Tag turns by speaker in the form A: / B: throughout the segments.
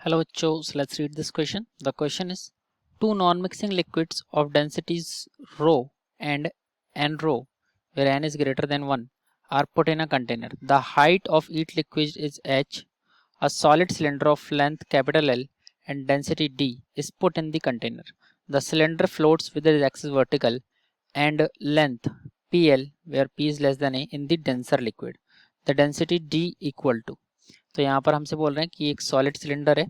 A: Hello bachcho, so let's read this question. The question is, two non-mixing liquids of densities rho and n rho, where n is greater than 1, are put in a container. The height of each liquid is h. A solid cylinder of length capital L and density d is put in the container. The cylinder floats with its axis vertical and length pl, where p is less than a, in the denser liquid. The density d equal to, तो यहाँ पर हमसे बोल रहे हैं कि एक solid cylinder है,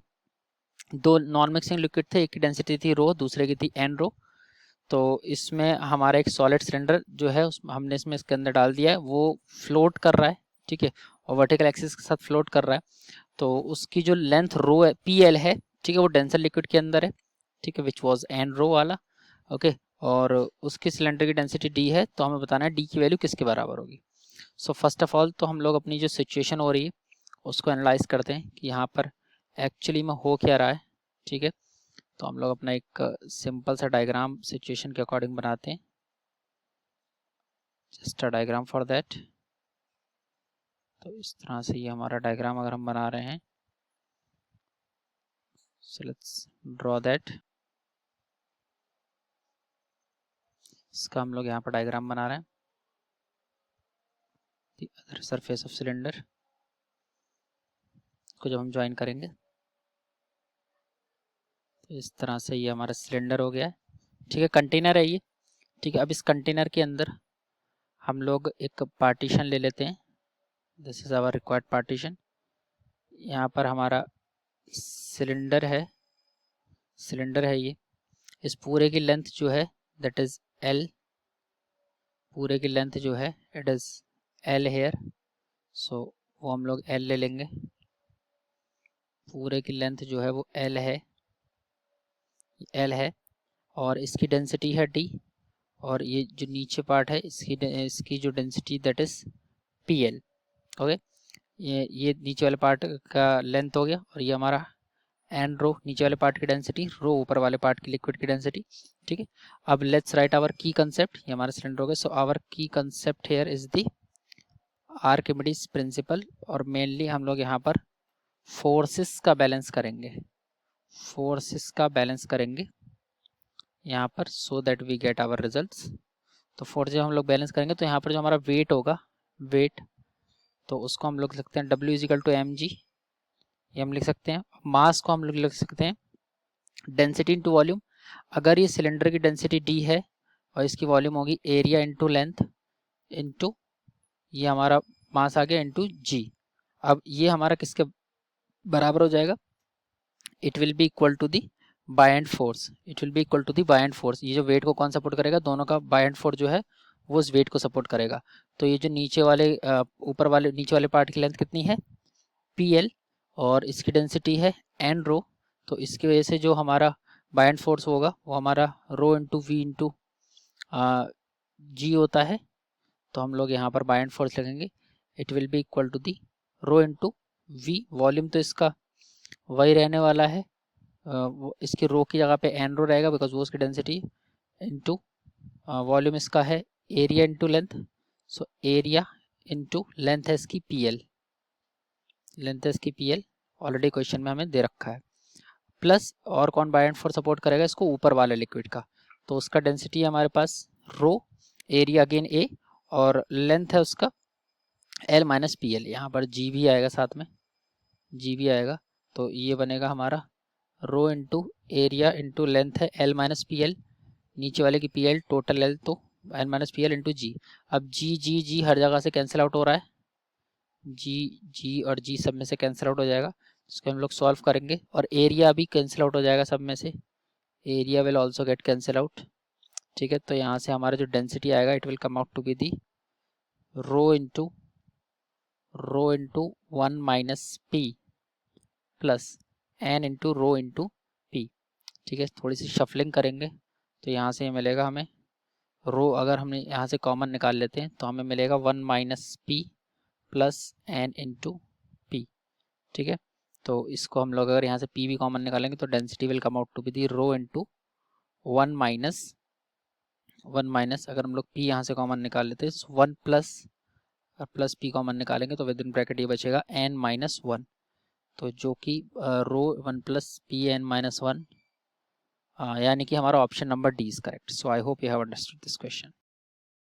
A: दो नॉन मिक्सिंग लिक्विड थे, एक की डेंसिटी थी रो, दूसरे की थी एन रो। तो इसमें हमारा एक सॉलिड सिलेंडर जो है हमने इसमें इसके अंदर डाल दिया है, वो फ्लोट कर रहा है, ठीक है, और वर्टिकल एक्सिस के साथ फ्लोट कर रहा है। तो उसकी जो लेंथ रो है पी एल है, ठीक है, वो डेंसर लिक्विड के अंदर है, ठीक है, विच वॉज एन रो वाला, ओके। और उसकी सिलेंडर की डेंसिटी डी है, तो हमें बताना है डी की वैल्यू किसके बराबर होगी। सो फर्स्ट ऑफ ऑल तो हम लोग अपनी जो सिचुएशन हो रही है उसको एनालाइज करते हैं कि यहाँ पर एक्चुअली में हो क्या रहा है, ठीक है। तो हम लोग अपना एक सिंपल सा डायग्राम सिचुएशन के अकॉर्डिंग बनाते हैं, just a diagram for that. तो इस तरह से ये हमारा डायग्राम अगर हम बना रहे हैं, सो लेट्स ड्रॉ दैट। इसका हम लोग यहाँ पर डायग्राम बना रहे हैं, the other surface of cylinder को जब हम ज्वाइन करेंगे तो इस तरह से ये हमारा सिलेंडर हो गया है, ठीक है, कंटेनर है ये, ठीक है। अब इस कंटेनर के अंदर हम लोग एक पार्टीशन ले लेते हैं, this is our required partition. यहाँ पर हमारा सिलेंडर है ये, इस पूरे की लेंथ जो है दैट इज एल, पूरे की लेंथ जो है इट इज एल हेयर, सो वो हम लोग एल ले लेंगे। पूरे की लेंथ जो है वो एल है, और इसकी डेंसिटी है डी, और ये जो नीचे पार्ट है इसकी जो density that is P L, okay. ये नीचे वाले पार्ट का लेंथ हो गया, और ये हमारा एन रो नीचे वाले पार्ट की डेंसिटी, रो ऊपर वाले पार्ट की लिक्विड की डेंसिटी, ठीक है। अब लेट्स राइट आवर की कंसेप्ट, ये हमारा सिलेंडर हो गया। सो आवर की concept here is the Archimedes principal, और मेनली हम लोग यहाँ पर फोर्सेस का बैलेंस करेंगे, यहाँ पर, so that we get our results. तो फोर्स जब हम लोग बैलेंस करेंगे तो यहाँ पर जो हमारा वेट होगा, वेट, तो उसको हम लोग लिख सकते हैं W is equal to M G, ये हम लिख सकते हैं। मास को हम लोग लिख सकते हैं डेंसिटी इंटू वॉल्यूम। अगर ये सिलेंडर की डेंसिटी डी है और इसकी वॉल्यूम होगी एरिया इंटू लेंथ इंटू ये हमारा मास आ गया इंटू जी। अब ये हमारा किसके बराबर हो जाएगा, it will be equal to the buoyant force, ये जो वेट को कौन सपोर्ट करेगा, दोनों का बाय एंड फोर्स जो है वो उस वेट को सपोर्ट करेगा। तो ये जो नीचे वाले नीचे वाले पार्ट की लेंथ कितनी है पी एल, और इसकी डेंसिटी है एन रो, तो इसकी वजह से जो हमारा बाय एंड फोर्स होगा वो हमारा rho into V into G होता है। तो हम लोग यहाँ पर बाय एंड फोर्स लगेंगे, it will be equal to the rho into V. Volume तो इसका वही रहने वाला है, इसकी रो की जगह पे एन रो रहेगा बिकॉज वो उसकी डेंसिटी, इंटू वॉल्यूम इसका है area into length, so area into length है इसकी पी एल, ऑलरेडी क्वेश्चन में हमें दे रखा है। प्लस और कौन बाय एंड फोर्स सपोर्ट करेगा इसको, ऊपर वाले लिक्विड का, तो उसका डेंसिटी है हमारे पास रो, एरिया अगेन ए, और लेंथ है उसका एल माइनस पी एल, यहाँ पर जी भी आएगा साथ में, तो ये बनेगा हमारा rho into area into length है एल माइनस पी एल, नीचे वाले की पी एल टोटल एल, तो L minus P L into G. अब जी हर जगह से कैंसिल आउट हो रहा है, जी और जी सब में से कैंसिल आउट हो जाएगा, इसको हम लोग सॉल्व करेंगे, और एरिया भी कैंसिल आउट हो जाएगा सब में से, area will also get cancel out, ठीक है। तो यहाँ से हमारा जो डेंसिटी आएगा it will come out to be the rho into 1 minus P plus N into rho into P, ठीक है। थोड़ी सी शफलिंग करेंगे तो यहाँ से मिलेगा हमें रो, अगर हमने यहाँ से कॉमन निकाल लेते हैं तो हमें मिलेगा 1 minus P plus N into P, ठीक है। तो इसको हम लोग अगर यहाँ से पी भी कॉमन निकालेंगे तो density will come out to be the rho into 1 minus अगर हम लोग पी यहाँ से कॉमन निकाल लेते हैं 1 प्लस पी कॉमन निकालेंगे तो विद इन ब्रैकेट ये बचेगा n माइनस 1। तो जो कि रो 1 प्लस पी एन माइनस 1, यानी कि हमारा option number D is correct. So I hope you have understood this question.